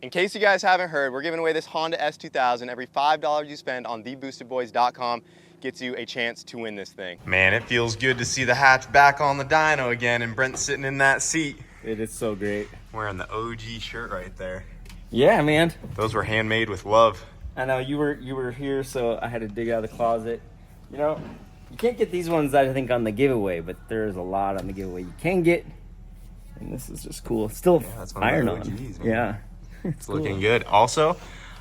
In case you guys haven't heard, we're giving away this Honda S2000. Every $5 you spend on theboostedboys.com gets you a chance to win this thing. Man, it feels good to see the hatch back on the dyno again and Brent sitting in that seat. It is so great. Wearing the OG shirt right there. Yeah, man. Those were handmade with love. I know you were here, so I had to dig out of the closet. You know, you can't get these ones, I think, on the giveaway, but there's a lot on the giveaway you can get. And this is just cool. It's still iron on. OGs, yeah. It's cool. Looking good. Also,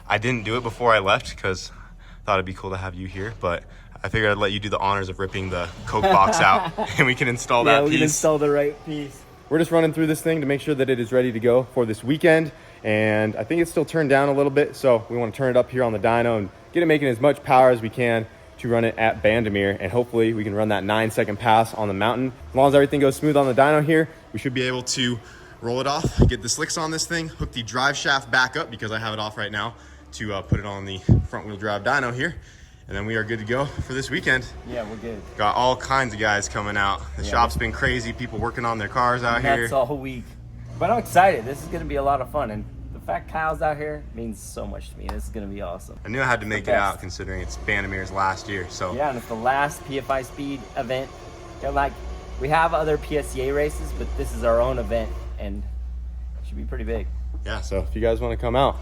I didn't do it before I left because I thought it'd be cool to have you here, but I figured I'd let you do the honors of ripping the Coke box out and we can install that piece. Yeah, we can install the right piece. We're just running through this thing to make sure that it is ready to go for this weekend. And I think it's still turned down a little bit, so we want to turn it up here on the dyno and get it making as much power as we can to run it at Bandimere, and hopefully we can run that 9-second pass on the mountain. As long as everything goes smooth on the dyno here, we should be able to roll it off, get the slicks on this thing, hook the drive shaft back up because I have it off right now to put it on the front wheel drive dyno here. And then we are good to go for this weekend. Yeah, we're good. Got all kinds of guys coming out. The shop's been crazy, people working on their cars out here. That's all week. But I'm excited. This is going to be a lot of fun. And the fact Kyle's out here means so much to me. This is going to be awesome. I knew I had to make it out considering it's Bandimere's last year. So yeah, and it's the last PFI Speed event. They're like, we have other PSCA races, but this is our own event. And it should be pretty big. Yeah, so if you guys want to come out,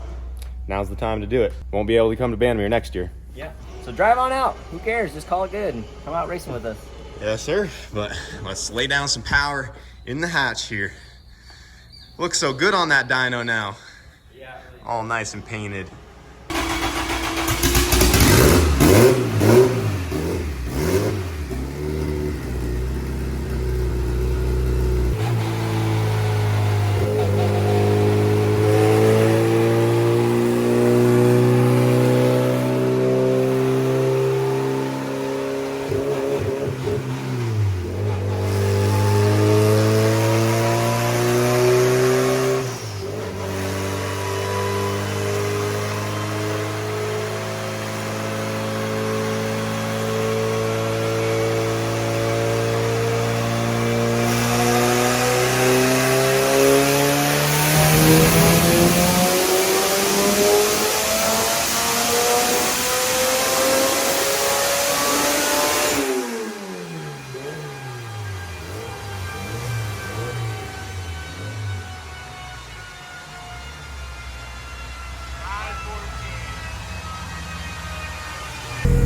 now's the time to do it. Won't be able to come to Bandimere next year. Yeah, so drive on out. Who cares? Just call it good and come out racing with us. Yes, sir. But let's lay down some power in the hatch here. Looks so good on that dyno now. Yeah. Really all nice and painted.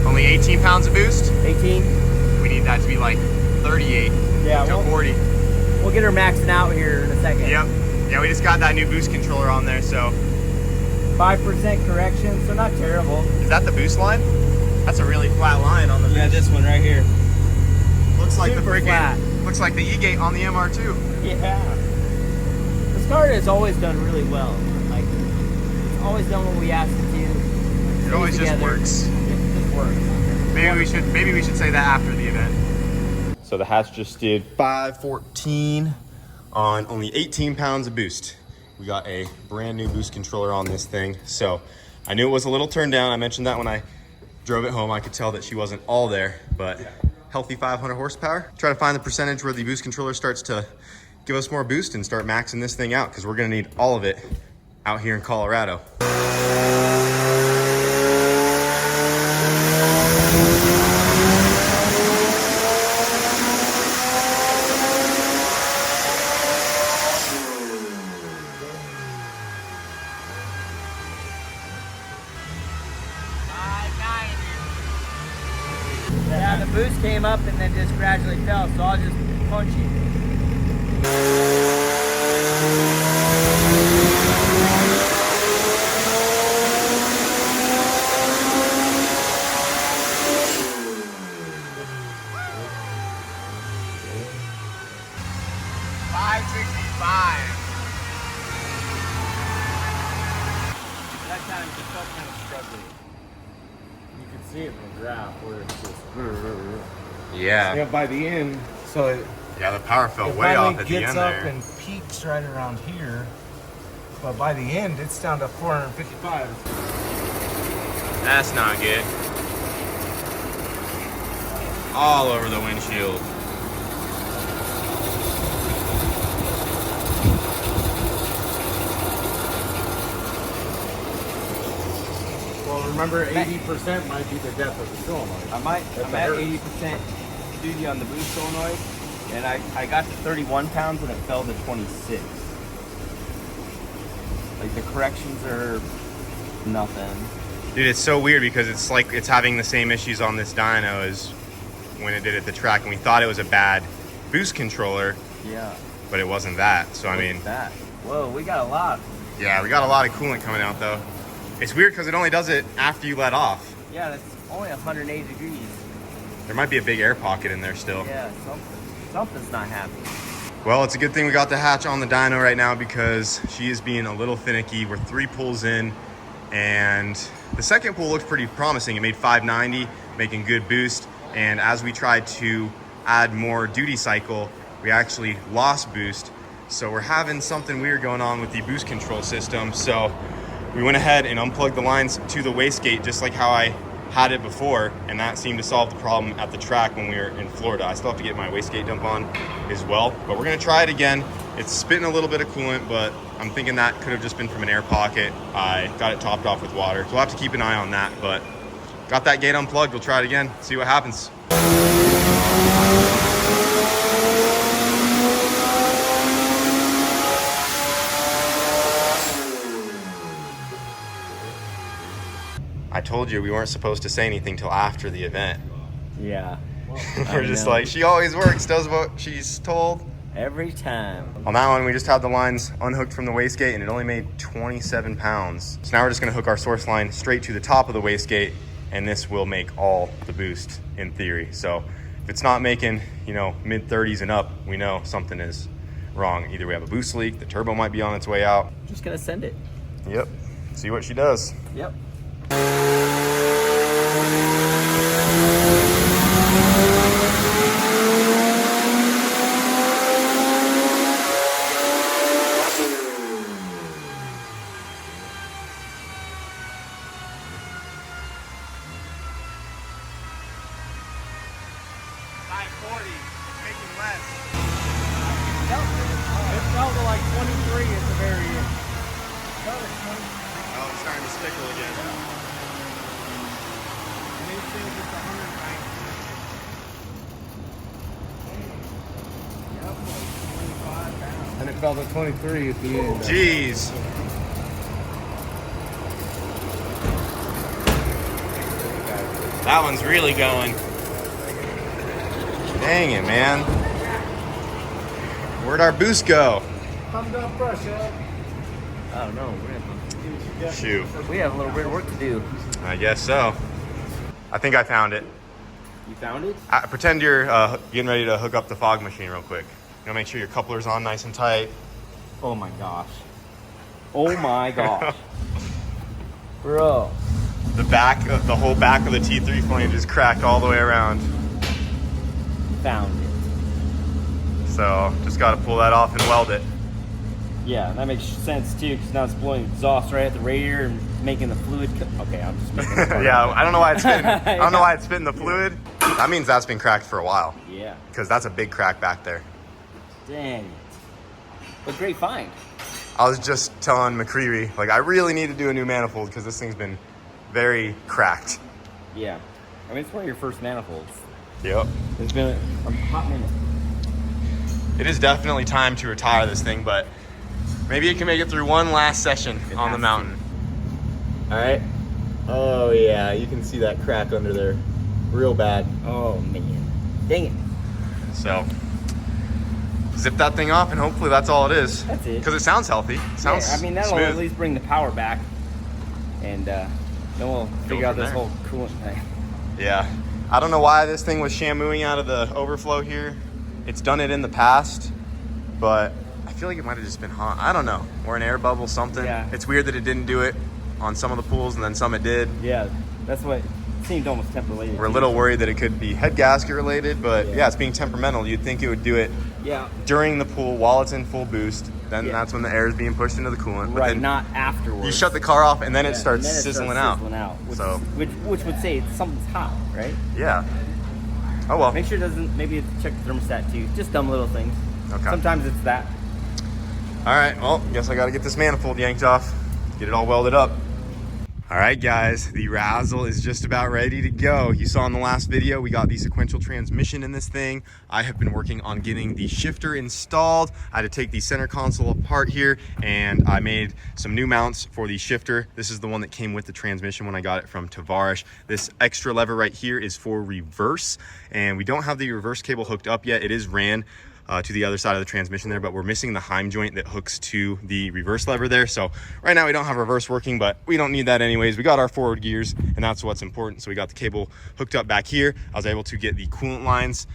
Only 18 pounds of boost? 18. We need that to be like 38 to 40. We'll get her maxing out here in a second. Yep. Yeah, we just got that new boost controller on there, so. 5% correction, so not terrible. Is that the boost line? That's a really flat line on the boost. Yeah, this one right here. Looks like super the freaking, flat. Looks like the E-Gate on the MR2. Yeah. This car has always done really well. Like, it's always done what we asked it to. It always just works. It just works. Maybe we should say that after the event. So the hatch just did 514 on only 18 pounds of boost. We got a brand new boost controller on this thing. So I knew it was a little turned down. I mentioned that when I drove it home. I could tell that she wasn't all there, but healthy 500 horsepower. Try to find the percentage where the boost controller starts to give us more boost and start maxing this thing out, because we're gonna need all of it out here in Colorado. Yeah, the boost came up and then just gradually fell, so I'll just punch you. That time it felt kind of struggling. You can see it from the graph where it's just. Yeah, by the end, so it the power fell way off at the gets end up there. and peaks right around here, but by the end it's down to 455. That's not good. All over the windshield. Well, remember 80% might be the depth of the solenoid. I'm at 80% duty on the boost solenoid, and I got to 31 pounds and it fell to 26. Like the corrections are nothing. Dude, it's so weird because it's like it's having the same issues on this dyno as when it did at the track, and we thought it was a bad boost controller. Yeah. But it wasn't that. So I mean, that. Whoa, we got a lot. Yeah, we got a lot of coolant coming out though. It's weird because it only does it after you let off. Yeah, that's only 180 degrees. There might be a big air pocket in there still. Yeah, something's not happening. Well, it's a good thing we got the hatch on the dyno right now because she is being a little finicky. We're 3 pulls in, and the second pull looked pretty promising. It made 590, making good boost. And as we tried to add more duty cycle, we actually lost boost. So we're having something weird going on with the boost control system. So we went ahead and unplugged the lines to the wastegate just like how I had it before, and that seemed to solve the problem at the track when we were in Florida. I still have to get my wastegate dump on as well, but we're gonna try it again. It's spitting a little bit of coolant, but I'm thinking that could have just been from an air pocket. I got it topped off with water, so we'll have to keep an eye on that, but got that gate unplugged. We'll try it again, see what happens. I told you we weren't supposed to say anything till after the event. Yeah. We're just like, she always works, does what she's told. Every time. On that one, we just had the lines unhooked from the wastegate and it only made 27 pounds. So now we're just gonna hook our source line straight to the top of the wastegate, and this will make all the boost in theory. So if it's not making, you know, mid 30s and up, we know something is wrong. Either we have a boost leak, the turbo might be on its way out. Just gonna send it. Yep, see what she does. Yep. It felt to like 23 at the very end. Oh, it's starting to stickle again. And they said it's 190. And it felt at 23 at the end. Jeez. That one's really going. Dang it, man. Where'd our boost go? Thumbs up brush, I don't know. Shoot. We have a little bit of work to do. I guess so. I think I found it. You found it? Pretend you're getting ready to hook up the fog machine real quick. You know, make sure your coupler's on nice and tight. Oh my gosh. Oh my gosh. Bro. The whole back of the T3 flange is cracked all the way around. Found it. So just got to pull that off and weld it. Yeah, that makes sense too, because now it's blowing exhaust right at the radiator and making the fluid. Okay, I'm just making it. Yeah, I don't know why it's spitting. I don't know why it's spitting the fluid. That means that's been cracked for a while. Yeah. Because that's a big crack back there. Dang it. But great find. I was just telling McCreary, like, I really need to do a new manifold because this thing's been very cracked. Yeah. I mean, it's one of your first manifolds. Yep. It's been a hot minute. It is definitely time to retire this thing, but maybe it can make it through one last session on the mountain. All right. Oh yeah, you can see that crack under there, real bad. Oh man. Dang it. So zip that thing off, and hopefully that's all it is. That's it. Because it sounds healthy. It sounds I mean, that'll smooth. at least bring the power back, and then we'll figure out this there. whole coolant thing. Yeah. I don't know why this thing was shampooing out of the overflow here. It's done it in the past, but I feel like it might have just been hot. I don't know. Or an air bubble, something. Yeah. It's weird that it didn't do it on some of the pools, and then some it did. Yeah, that's what seemed almost temp related. We're a little worried that it could be head gasket related, but yeah, it's being temperamental. You'd think it would do it during the pool while it's in full boost. Then that's when the air is being pushed into the coolant. But Right, then not afterwards. you shut the car off, and then it Yeah, starts and then it sizzling starts out. sizzling out, which, which would say something's hot, right? Yeah. Oh well. Make sure it doesn't. Maybe check the thermostat too. Just dumb little things. Okay. Sometimes it's that. All right. Well, guess I got to get this manifold yanked off. Get it all welded up. All right, guys, the Razzle is just about ready to go. You saw in the last video, we got the sequential transmission in this thing. I have been working on getting the shifter installed. I had to take the center console apart here, and I made some new mounts for the shifter. This is the one that came with the transmission when I got it from Tavares. This extra lever right here is for reverse, and we don't have the reverse cable hooked up yet. It is ran to the other side of the transmission there, but we're missing the Heim joint that hooks to the reverse lever there. So right now we don't have reverse working, but we don't need that anyways. We got our forward gears, and that's what's important. So we got the cable hooked up back here. I was able to get the coolant lines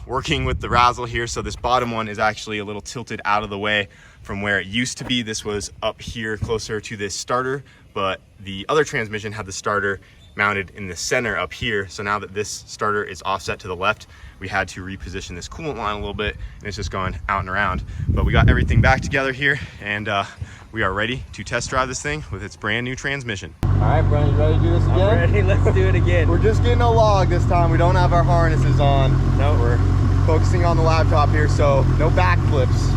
working with the Razzle here. So this bottom one is actually a little tilted out of the way from where it used to be. This was up here closer to this starter, but the other transmission had the starter mounted in the center up here. So now that this starter is offset to the left, we had to reposition this coolant line a little bit, and it's just going out and around. But we got everything back together here, and we are ready to test drive this thing with its brand new transmission. All right, Brian, you ready to do this again? I'm ready, let's do it again. We're just getting a log this time. We don't have our harnesses on. No, we're focusing on the laptop here, so no backflips.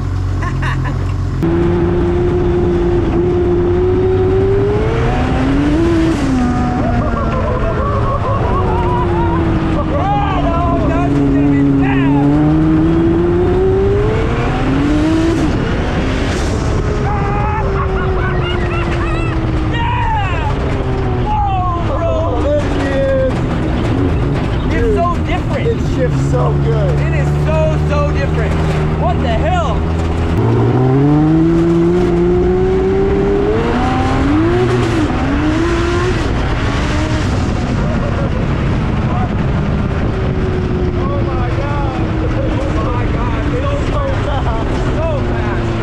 So good. It is so different. What the hell? Oh my god. Oh my god. It's so fast. So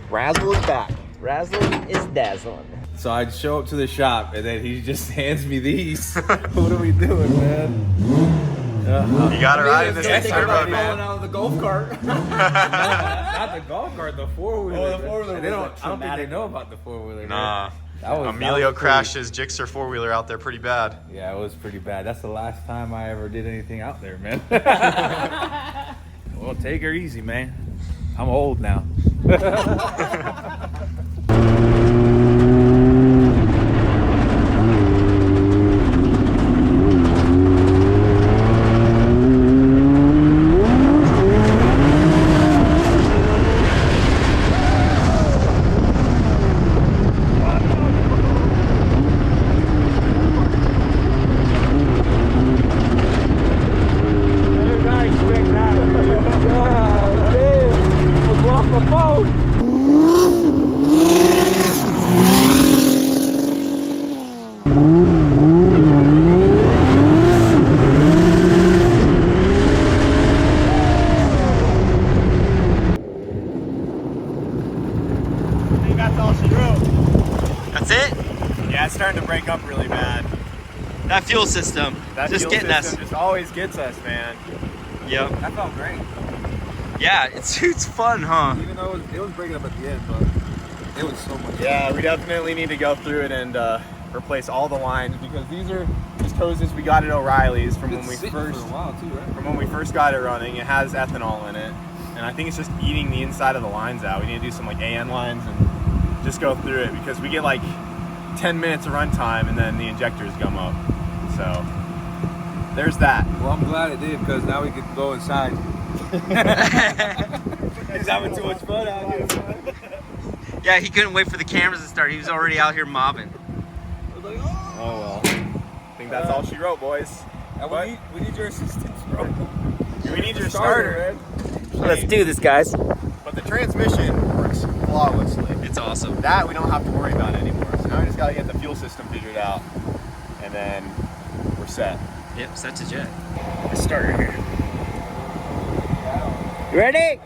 Razzle is back. Razzle is dazzling. So I'd show up to the shop, and then he just hands me these. What are we doing, man? You gotta ride in this thing, man. Out of the golf cart. Not the golf cart, the four-wheeler. Oh, the four-wheeler. I don't think they know about the four-wheeler. Nah. Emilio crashed his Gixxer four-wheeler out there pretty bad. Yeah, it was pretty bad. That's the last time I ever did anything out there, man. Well, take her easy, man. I'm old now. That's it? Yeah, it's starting to break up really bad. That fuel system, just getting us. Just always gets us, man. Yep. That felt great. Yeah, it's fun, huh? Even though it was breaking up at the end, but it was so much fun. Yeah, we definitely need to go through it and replace all the lines, because these are just hoses we got at O'Reilly's from when we first for a while too, right? from when we first got it running. It has ethanol in it, and I think it's just eating the inside of the lines out. We need to do some like AN lines and just go through it, because we get like 10 minutes of run time and then the injectors gum up. So there's that. Well, I'm glad it did, because now we can go inside. He's having too much fun out here. Yeah, he couldn't wait for the cameras to start. He was already out here mobbing. was like, oh. Oh well. I think that's all she wrote, boys. And we need your assistance, bro. We need your starter. man. Let's do this, guys. But the transmission works flawlessly. It's awesome. That we don't have to worry about anymore. So now we just gotta get the fuel system figured out, and then we're set. Yep, set to jet. Let's start right here. You ready?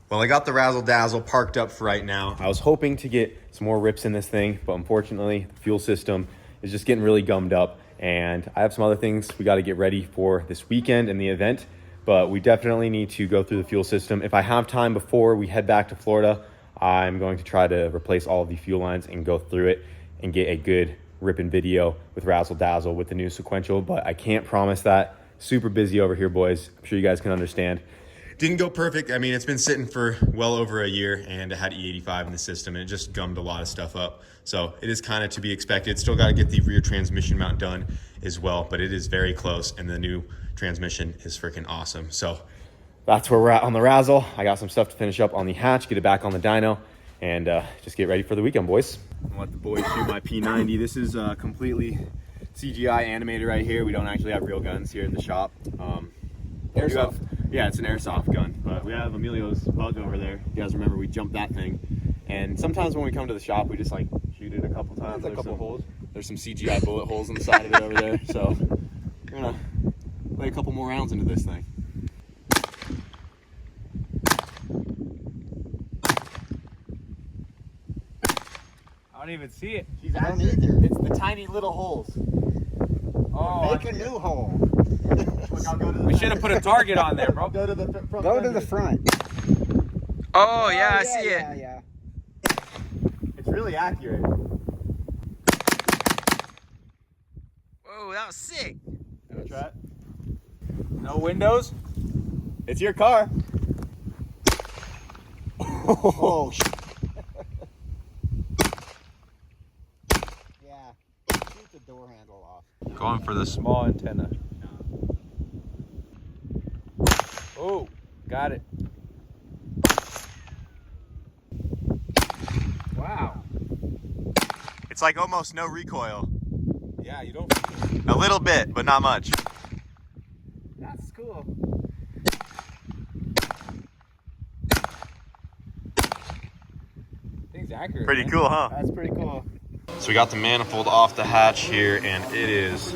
Well, I got the Razzle Dazzle parked up for right now. I was hoping to get some more rips in this thing, but unfortunately, the fuel system is just getting really gummed up. And I have some other things we got to get ready for this weekend and the event, but we definitely need to go through the fuel system. If I have time before we head back to Florida, I'm going to try to replace all of the fuel lines and go through it and get a good ripping video with Razzle Dazzle with the new Sequential, but I can't promise that. Super busy over here, boys. I'm sure you guys can understand. Didn't go perfect. I mean, it's been sitting for well over a year, and it had E85 in the system, and it just gummed a lot of stuff up. So it is kind of to be expected. Still got to get the rear transmission mount done as well, but it is very close, and the new transmission is freaking awesome. So that's where we're at on the Razzle. I got some stuff to finish up on the hatch, get it back on the dyno, and just get ready for the weekend, boys. I'll let the boys shoot my P90. This is completely CGI animated right here. We don't actually have real guns here in the shop. Airsoft. Yeah, it's an airsoft gun, but we have Emilio's bug over there. You guys remember we jumped that thing, and sometimes when we come to the shop, we just like shoot it a couple times. There's a couple holes. There's some CGI bullet holes on the side of it over there, so we're gonna lay a couple more rounds into this thing. I don't even see it. She's I don't either. It's the tiny little holes. Oh, Make a new hole. Look, I'll go to the we should have put a target on there, bro. Go to the front. Go to the front. Oh, yeah, I yeah, see yeah, it. Yeah. It's really accurate. Whoa, that was sick. Try it. No windows. It's your car. Oh, shit. Yeah. Shoot the door handle off. Going for the small antenna. Oh, got it. Wow. It's like almost no recoil. Yeah, you don't. A little bit, but not much. That's cool. Thing's accurate. Pretty man. cool, huh? That's pretty cool. So we got the manifold off the hatch here, and it is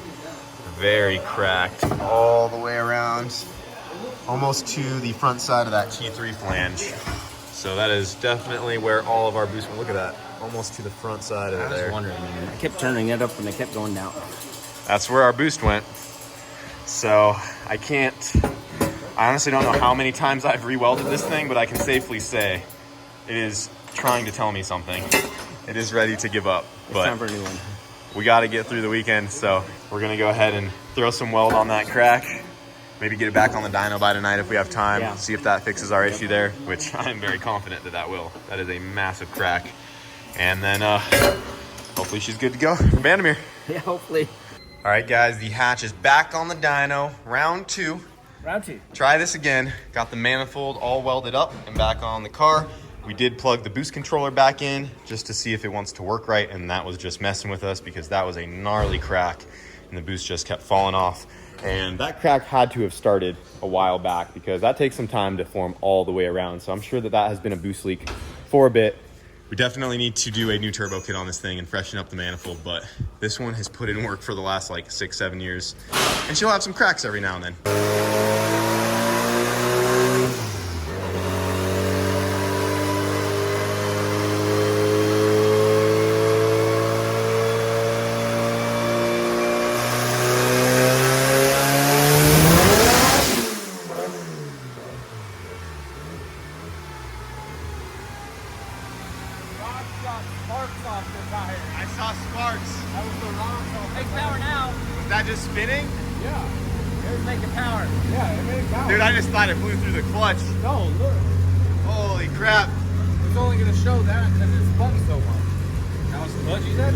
very cracked all the way around, almost to the front side of that T3 flange. So that is definitely where all of our boost went. Look at that, almost to the front side of it I was there. wondering, man. I kept turning it up and it kept going down. That's where our boost went. So I honestly don't know how many times I've re-welded this thing, but I can safely say it is trying to tell me something. It is ready to give up. It's But time for a new one. we got to get through the weekend, so we're gonna go ahead and throw some weld on that crack. Maybe get it back on the dyno by tonight if we have time. Yeah. See if that fixes our issue there, which I'm very confident that will. That is a massive crack. And then hopefully she's good to go for Bandamere. Yeah, hopefully. All right, guys, the hatch is back on the dyno. Round 2. Round 2. Try this again. Got the manifold all welded up and back on the car. We did plug the boost controller back in just to see if it wants to work right, and that was just messing with us because that was a gnarly crack and the boost just kept falling off. And that crack had to have started a while back because that takes some time to form all the way around. So I'm sure that has been a boost leak for a bit. We definitely need to do a new turbo kit on this thing and freshen up the manifold, but this one has put in work for the last like 6-7 years. And she'll have some cracks every now and then. Sparks off the tire. I saw sparks. That was the wrong. Takes power now. that just spinning? Yeah. It was making power. Yeah, it made power. Dude, I just thought it flew through the clutch. No, look. Holy crap. It's only going to show that because it spun so much. That was the clutch, you said?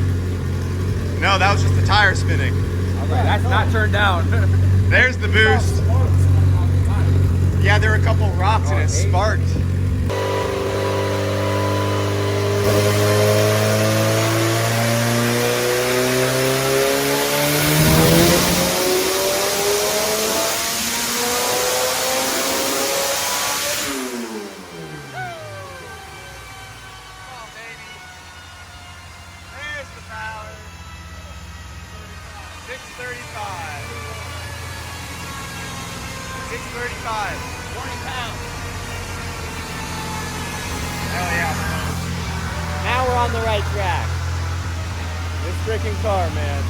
No, that was just the tire spinning. I was like, that's not turned down. There's the boost. Yeah, there were a couple rocks and it sparked. There's the power. 635. 635. 20 pounds. Hell yeah. Now we're on the right track. This freaking car, man.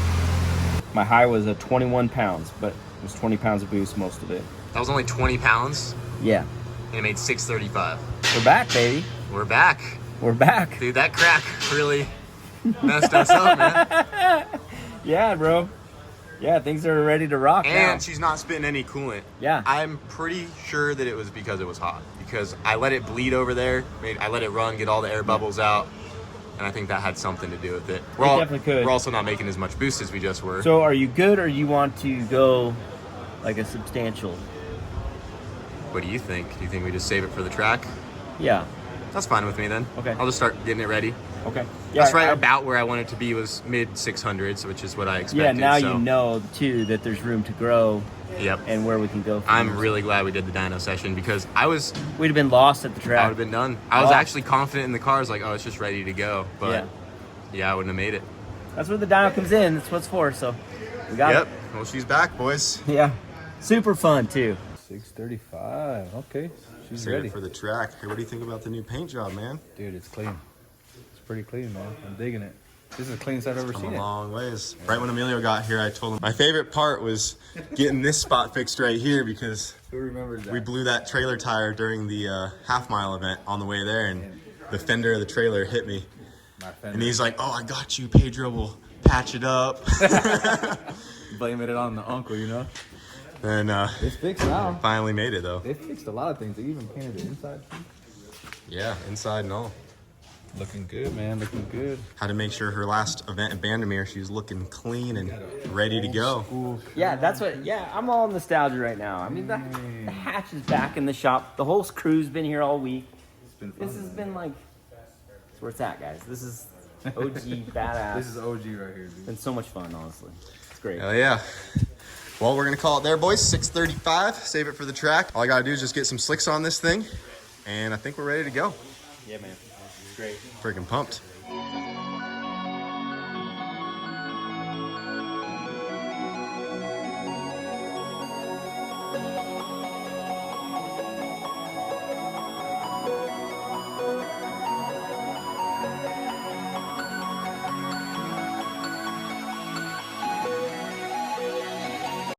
My high was at 21 pounds, but it was 20 pounds of boost, most of it. That was only 20 pounds Yeah. and it made 635. We're back, baby. We're back. We're back. Dude, that crack really messed us up, man. Yeah, bro. Yeah, things are ready to rock now. And she's not spitting any coolant. Yeah. I'm pretty sure that it was because it was hot. Because I let it bleed over there. I let it run, get all the air bubbles out. And I think that had something to do with it. definitely could. We're also not making as much boost as we just were. So are you good, or you want to go like a substantial? What do you think? Do you think we just save it for the track? Yeah. That's fine with me then. Okay. I'll just start getting it ready. Okay. Yeah, That's right about where I wanted to be, was mid 600s, which is what I expected. Yeah, now so. you know, too, that there's room to grow Yep. and where we can go from I'm there. really glad we did the dyno session because We'd have been lost at the I track. would have been done. I was Lost. actually confident in the car. I was like, oh, it's just ready to go. But yeah, I wouldn't have made it. That's where the dyno comes in. That's what it's for, so we got Yep. Well, she's back, boys. it. Yeah. Super fun, too. 635. Okay. She's Save ready. it for the track. Hey, what do you think about the new paint job, man? Dude, it's clean. It's pretty clean, man. I'm digging it. This is the cleanest I've ever Come seen a it. long ways. Right when Emilio got here, I told him my favorite part was getting this spot fixed right here because Who remembers that? we blew that trailer tire during the half mile event on the way there, and the fender of the trailer hit me. My fender. And he's like, "Oh, I got you. Pedro will patch it up." Blaming it on the uncle, you know? And It's fixed now. finally made it though. They fixed a lot of things. They even painted the inside. Yeah, inside and all. Looking good, man. Looking good. Had to make sure her last event at Bandamere, she was looking clean and ready to go. Ooh, Yeah, that's what. Yeah, I'm all nostalgia right now. I mean, the hatch is back in the shop. The whole crew's been here all week. it's been fun. This has been like, that's where it's at, guys. This is OG badass. This is OG right here, dude. been so much fun, honestly. It's great. Hell yeah. Well, we're gonna call it there, boys. 6:35. Save it for the track. All I gotta do is just get some slicks on this thing, and I think we're ready to go. Yeah, man. It's great. Freaking pumped.